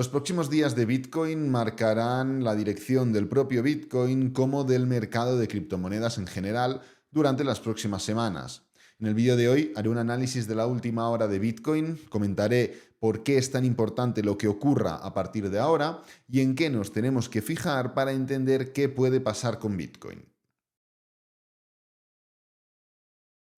Los próximos días de Bitcoin marcarán la dirección del propio Bitcoin como del mercado de criptomonedas en general durante las próximas semanas. En el vídeo de hoy haré un análisis de la última hora de Bitcoin, comentaré por qué es tan importante lo que ocurra a partir de ahora y en qué nos tenemos que fijar para entender qué puede pasar con Bitcoin.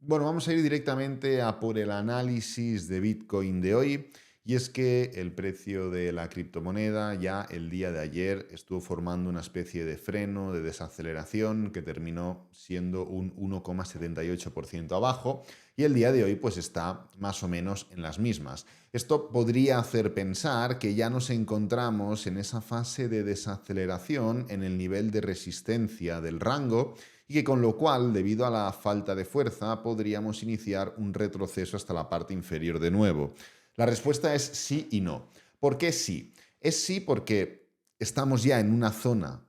Bueno, vamos a ir directamente a por el análisis de Bitcoin de hoy. Y es que el precio de la criptomoneda ya el día de ayer estuvo formando una especie de freno, de desaceleración que terminó siendo un 1,78% abajo y el día de hoy pues está más o menos en las mismas. Esto podría hacer pensar que ya nos encontramos en esa fase de desaceleración en el nivel de resistencia del rango y que con lo cual, debido a la falta de fuerza, podríamos iniciar un retroceso hasta la parte inferior de nuevo. La respuesta es sí y no. ¿Por qué sí? Es sí porque estamos ya en una zona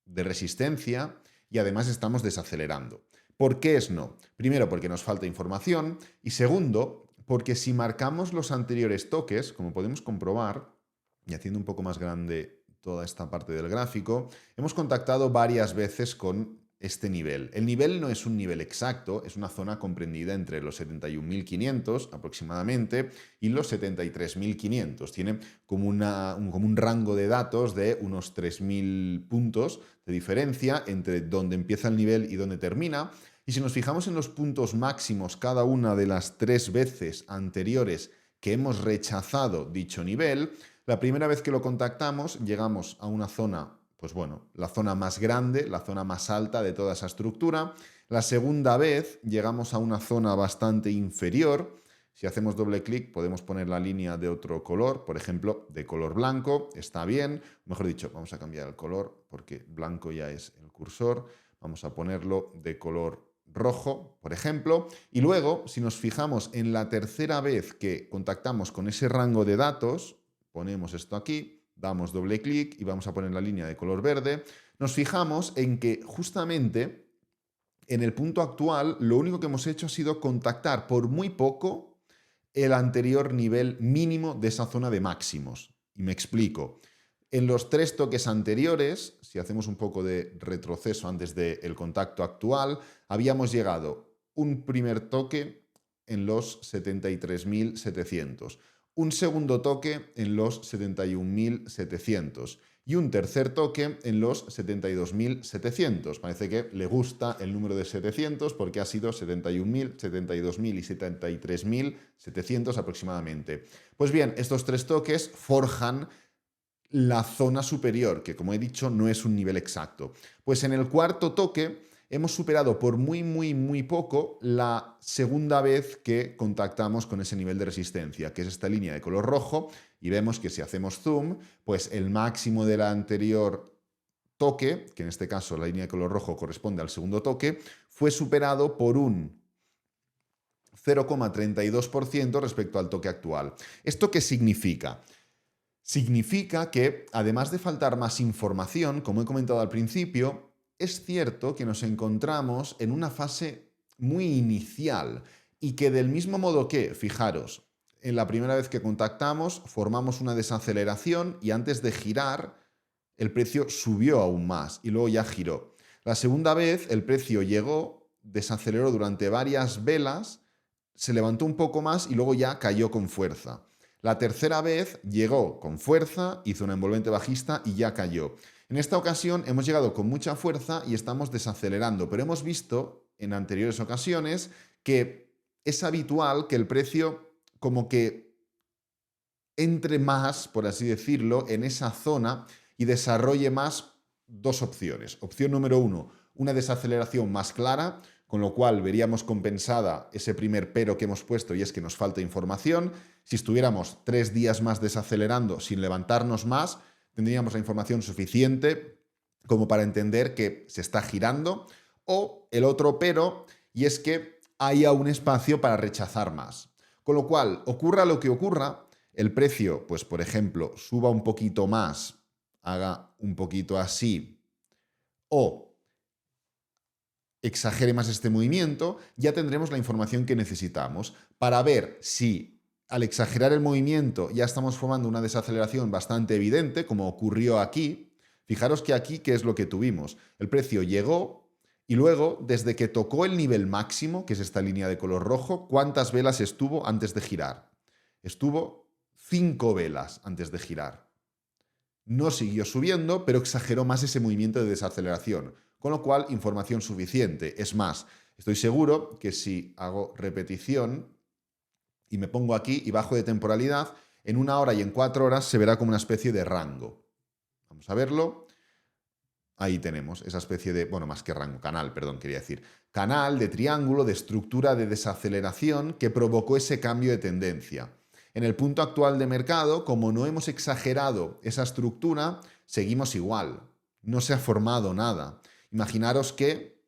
de resistencia y además estamos desacelerando. ¿Por qué es no? Primero, porque nos falta información y segundo, porque si marcamos los anteriores toques, como podemos comprobar, y haciendo un poco más grande toda esta parte del gráfico, hemos contactado varias veces con este nivel. El nivel no es un nivel exacto, es una zona comprendida entre los 71.500 aproximadamente y los 73.500. Tiene como un rango de datos de unos 3.000 puntos de diferencia entre donde empieza el nivel y donde termina. Y si nos fijamos en los puntos máximos cada una de las 3 veces anteriores que hemos rechazado dicho nivel, la primera vez que lo contactamos llegamos a una zona, pues bueno, la zona más grande, la zona más alta de toda esa estructura. La segunda vez llegamos a una zona bastante inferior. Si hacemos doble clic podemos poner la línea de otro color, por ejemplo, de color blanco, está bien. Mejor dicho, vamos a cambiar el color porque blanco ya es el cursor. Vamos a ponerlo de color rojo, por ejemplo. Y luego, si nos fijamos en la tercera vez que contactamos con ese rango de datos, ponemos esto aquí, damos doble clic y vamos a poner la línea de color verde, nos fijamos en que justamente en el punto actual lo único que hemos hecho ha sido contactar por muy poco el anterior nivel mínimo de esa zona de máximos. Y me explico. En los 3 toques anteriores, si hacemos un poco de retroceso antes del contacto actual, habíamos llegado un primer toque en los 73.700, un segundo toque en los 71.700 y un tercer toque en los 72.700. Parece que le gusta el número de 700 porque ha sido 71.000, 72.000 y 73.700 aproximadamente. Pues bien, estos 3 toques forjan la zona superior, que como he dicho no es un nivel exacto. Pues en el cuarto toque hemos superado por muy poco la segunda vez que contactamos con ese nivel de resistencia, que es esta línea de color rojo, y vemos que si hacemos zoom, pues el máximo del anterior toque, que en este caso la línea de color rojo corresponde al segundo toque, fue superado por un 0,32% respecto al toque actual. ¿Esto qué significa? Significa que, además de faltar más información, como he comentado al principio, es cierto que nos encontramos en una fase muy inicial y que del mismo modo que, fijaros, en la primera vez que contactamos formamos una desaceleración y antes de girar el precio subió aún más y luego ya giró. La segunda vez el precio llegó, desaceleró durante varias velas, se levantó un poco más y luego ya cayó con fuerza. La tercera vez llegó con fuerza, hizo una envolvente bajista y ya cayó. En esta ocasión hemos llegado con mucha fuerza y estamos desacelerando, pero hemos visto en anteriores ocasiones que es habitual que el precio como que entre más, por así decirlo, en esa zona y desarrolle más dos opciones. Opción número uno, una desaceleración más clara, con lo cual veríamos compensada ese primer pero que hemos puesto y es que nos falta información. Si estuviéramos 3 días más desacelerando sin levantarnos más, tendríamos la información suficiente como para entender que se está girando. O el otro pero, y es que haya un espacio para rechazar más. Con lo cual, ocurra lo que ocurra, el precio, pues por ejemplo, suba un poquito más, haga un poquito así, o exagere más este movimiento, ya tendremos la información que necesitamos para ver si al exagerar el movimiento ya estamos formando una desaceleración bastante evidente, como ocurrió aquí. Fijaros que aquí, ¿qué es lo que tuvimos? El precio llegó y luego, desde que tocó el nivel máximo, que es esta línea de color rojo, ¿cuántas velas estuvo antes de girar? Estuvo 5 velas antes de girar. No siguió subiendo, pero exageró más ese movimiento de desaceleración, con lo cual información suficiente. Es más, estoy seguro que si hago repetición y me pongo aquí y bajo de temporalidad, en 1 hora y en 4 horas se verá como una especie de rango. Vamos a verlo. Ahí tenemos esa especie de, bueno, más que rango, canal, perdón, quería decir. Canal de triángulo, de estructura de desaceleración que provocó ese cambio de tendencia. En el punto actual de mercado, como no hemos exagerado esa estructura, seguimos igual. No se ha formado nada. Imaginaros que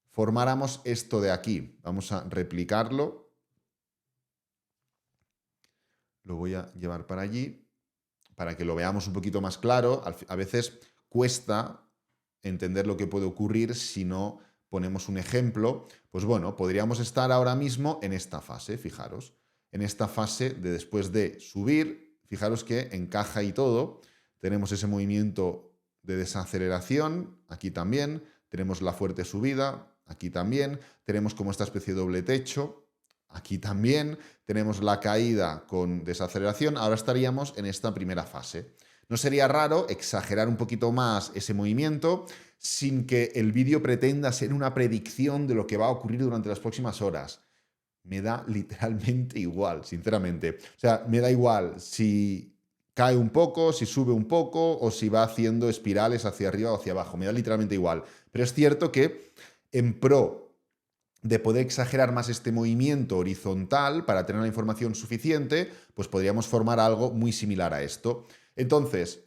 formáramos esto de aquí. Vamos a replicarlo. Lo voy a llevar para allí para que lo veamos un poquito más claro. A veces cuesta entender lo que puede ocurrir si no ponemos un ejemplo. Pues bueno, podríamos estar ahora mismo en esta fase, fijaros. En esta fase de después de subir, fijaros que encaja y todo. Tenemos ese movimiento de desaceleración, aquí también. Tenemos la fuerte subida, aquí también. Tenemos como esta especie de doble techo, aquí también. Tenemos la caída con desaceleración. Ahora estaríamos en esta primera fase. No sería raro exagerar un poquito más ese movimiento sin que el vídeo pretenda ser una predicción de lo que va a ocurrir durante las próximas horas. Me da literalmente igual, sinceramente. O sea, me da igual si cae un poco, si sube un poco o si va haciendo espirales hacia arriba o hacia abajo. Me da literalmente igual. Pero es cierto que en pro de poder exagerar más este movimiento horizontal para tener la información suficiente, pues podríamos formar algo muy similar a esto. Entonces,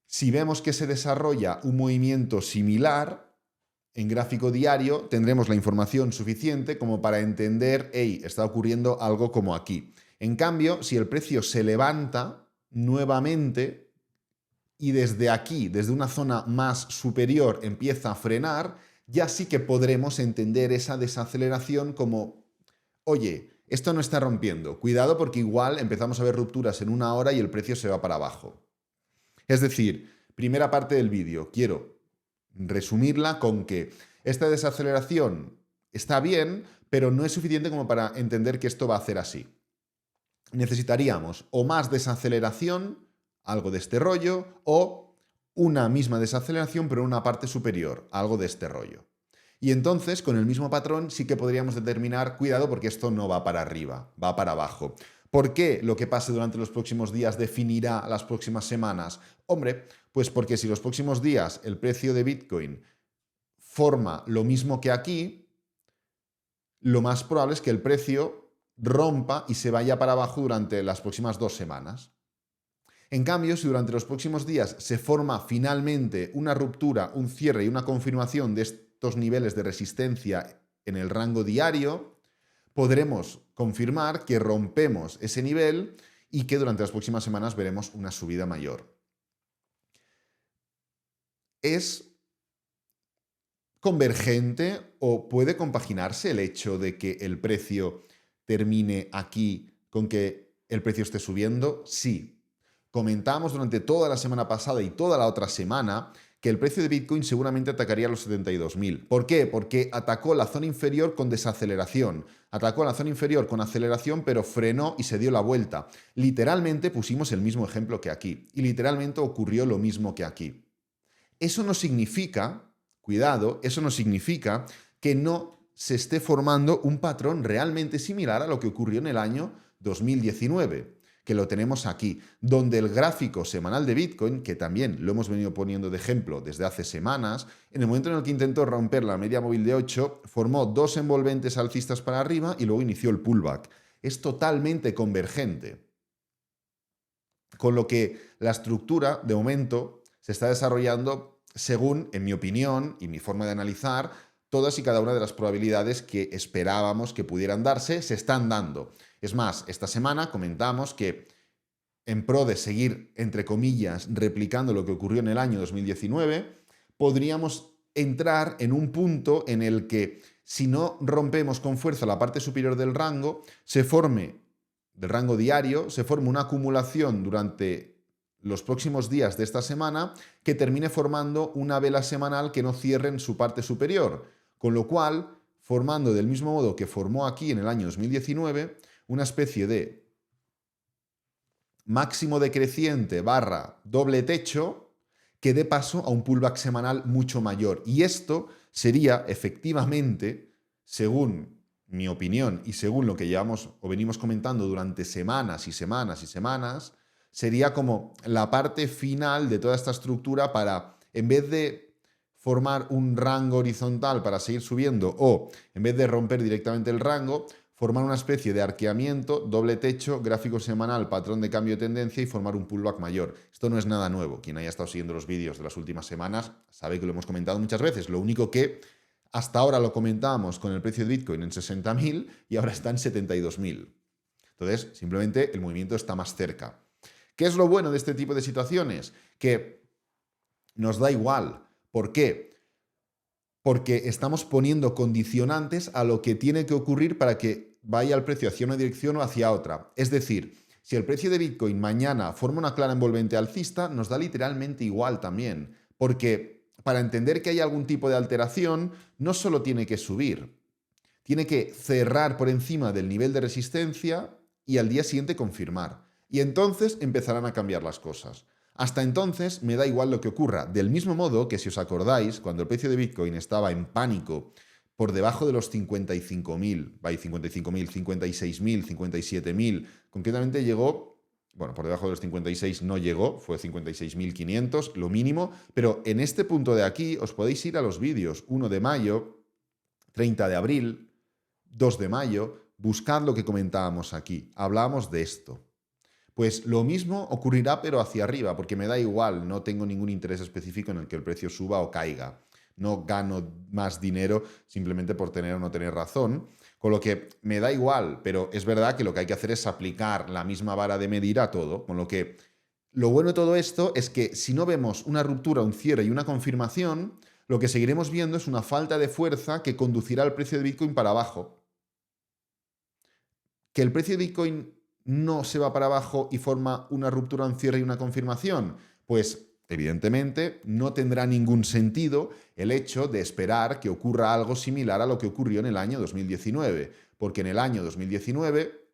si vemos que se desarrolla un movimiento similar en gráfico diario, tendremos la información suficiente como para entender, hey, está ocurriendo algo como aquí. En cambio, si el precio se levanta nuevamente y desde aquí, desde una zona más superior, empieza a frenar, ya sí que podremos entender esa desaceleración como, oye, esto no está rompiendo, cuidado porque igual empezamos a ver rupturas en 1 hora y el precio se va para abajo. Es decir, primera parte del vídeo, quiero resumirla con que esta desaceleración está bien, pero no es suficiente como para entender que esto va a hacer así. Necesitaríamos o más desaceleración, algo de este rollo, o una misma desaceleración pero en una parte superior, algo de este rollo. Y entonces, con el mismo patrón, sí que podríamos determinar, cuidado porque esto no va para arriba, va para abajo. ¿Por qué lo que pase durante los próximos días definirá las próximas semanas? Hombre, pues porque si los próximos días el precio de Bitcoin forma lo mismo que aquí, lo más probable es que el precio rompa y se vaya para abajo durante las próximas 2 semanas. En cambio, si durante los próximos días se forma finalmente una ruptura, un cierre y una confirmación de estos niveles de resistencia en el rango diario, podremos confirmar que rompemos ese nivel y que durante las próximas semanas veremos una subida mayor. ¿Es convergente o puede compaginarse el hecho de que el precio termine aquí con que el precio esté subiendo? Sí. Comentamos durante toda la semana pasada y toda la otra semana que el precio de Bitcoin seguramente atacaría los 72.000. ¿Por qué? Porque atacó la zona inferior con desaceleración. Atacó la zona inferior con aceleración, pero frenó y se dio la vuelta. Literalmente pusimos el mismo ejemplo que aquí. Y literalmente ocurrió lo mismo que aquí. Eso no significa, cuidado, eso no significa que no se esté formando un patrón realmente similar a lo que ocurrió en el año 2019. Que lo tenemos aquí, donde el gráfico semanal de Bitcoin, que también lo hemos venido poniendo de ejemplo desde hace semanas, en el momento en el que intentó romper la media móvil de 8, formó 2 envolventes alcistas para arriba y luego inició el pullback. Es totalmente convergente. Con lo que la estructura, de momento, se está desarrollando según, en mi opinión y mi forma de analizar, todas y cada una de las probabilidades que esperábamos que pudieran darse, se están dando. Es más, esta semana comentamos que en pro de seguir, entre comillas, replicando lo que ocurrió en el año 2019, podríamos entrar en un punto en el que, si no rompemos con fuerza la parte superior del rango, se forme del rango diario, se forme una acumulación durante los próximos días de esta semana que termine formando una vela semanal que no cierre en su parte superior, con lo cual, formando del mismo modo que formó aquí en el año 2019, una especie de máximo decreciente barra doble techo que dé paso a un pullback semanal mucho mayor. Y esto sería efectivamente, según mi opinión y según lo que llevamos o venimos comentando durante semanas y semanas y semanas, sería como la parte final de toda esta estructura para, en vez de formar un rango horizontal para seguir subiendo o en vez de romper directamente el rango, formar una especie de arqueamiento, doble techo, gráfico semanal, patrón de cambio de tendencia y formar un pullback mayor. Esto no es nada nuevo. Quien haya estado siguiendo los vídeos de las últimas semanas sabe que lo hemos comentado muchas veces. Lo único que hasta ahora lo comentábamos con el precio de Bitcoin en 60.000 y ahora está en 72.000. Entonces, simplemente el movimiento está más cerca. ¿Qué es lo bueno de este tipo de situaciones? Que nos da igual. ¿Por qué? Porque estamos poniendo condicionantes a lo que tiene que ocurrir para que vaya el precio hacia una dirección o hacia otra. Es decir, si el precio de Bitcoin mañana forma una clara envolvente alcista, nos da literalmente igual también. Porque para entender que hay algún tipo de alteración, no solo tiene que subir, tiene que cerrar por encima del nivel de resistencia y al día siguiente confirmar. Y entonces empezarán a cambiar las cosas. Hasta entonces me da igual lo que ocurra. Del mismo modo que si os acordáis, cuando el precio de Bitcoin estaba en pánico por debajo de los 55.000, 55.000, 56.000, 57.000, concretamente llegó, bueno, por debajo de los 56 no llegó, fue 56.500, lo mínimo, pero en este punto de aquí os podéis ir a los vídeos 1 de mayo, 30 de abril, 2 de mayo, buscad lo que comentábamos aquí, hablábamos de esto. Pues lo mismo ocurrirá pero hacia arriba, porque me da igual, no tengo ningún interés específico en el que el precio suba o caiga. No gano más dinero simplemente por tener o no tener razón, con lo que me da igual, pero es verdad que lo que hay que hacer es aplicar la misma vara de medir a todo, con lo que lo bueno de todo esto es que si no vemos una ruptura, un cierre y una confirmación, lo que seguiremos viendo es una falta de fuerza que conducirá al precio de Bitcoin para abajo. Que el precio de Bitcoin no se va para abajo y forma una ruptura, un cierre y una confirmación, pues evidentemente no tendrá ningún sentido el hecho de esperar que ocurra algo similar a lo que ocurrió en el año 2019, porque en el año 2019,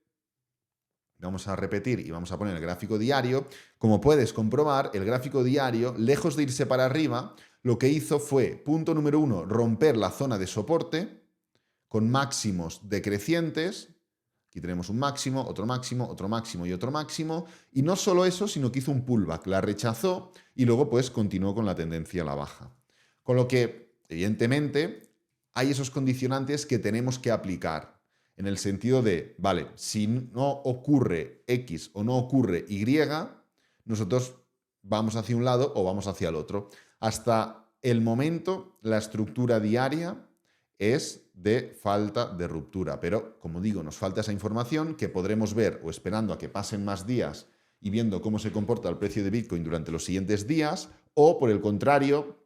vamos a repetir y vamos a poner el gráfico diario, como puedes comprobar, el gráfico diario, lejos de irse para arriba, lo que hizo fue, punto número 1, romper la zona de soporte con máximos decrecientes. Aquí tenemos un máximo, otro máximo, otro máximo y otro máximo. Y no solo eso, sino que hizo un pullback, la rechazó y luego pues continuó con la tendencia a la baja. Con lo que, evidentemente, hay esos condicionantes que tenemos que aplicar. En el sentido de, vale, si no ocurre X o no ocurre Y, nosotros vamos hacia un lado o vamos hacia el otro. Hasta el momento, la estructura diaria es de falta de ruptura. Pero, como digo, nos falta esa información que podremos ver o esperando a que pasen más días y viendo cómo se comporta el precio de Bitcoin durante los siguientes días, o por el contrario,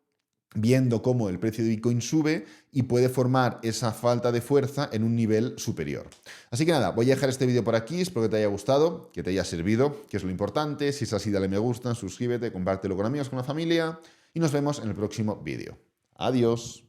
viendo cómo el precio de Bitcoin sube y puede formar esa falta de fuerza en un nivel superior. Así que nada, voy a dejar este vídeo por aquí, espero que te haya gustado, que te haya servido, que es lo importante. Si es así, dale me gusta, suscríbete, compártelo con amigos, con la familia y nos vemos en el próximo vídeo. Adiós.